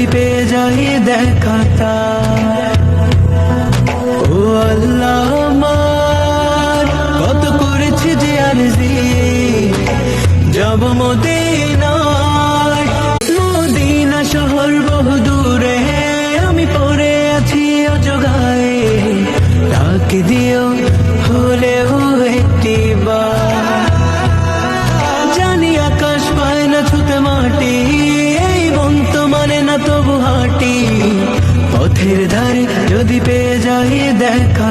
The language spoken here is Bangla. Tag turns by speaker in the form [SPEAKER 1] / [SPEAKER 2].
[SPEAKER 1] যদি পেয়ে যাই দেখাটা। ও আল্লাহ আমার কত করেছি যে আরজি, যাব মদিনায়। মদিনা শহর বহু দূরে, আমি পড়ে আছি অজগায়ে। ডাক দিও হলেও একটি বার, জানি আকাশ পায় না ছুতে মাটি, এই মন তো মানে না তবু হাঁটি। পথের ধারে যদি পেয়ে যাই দেখা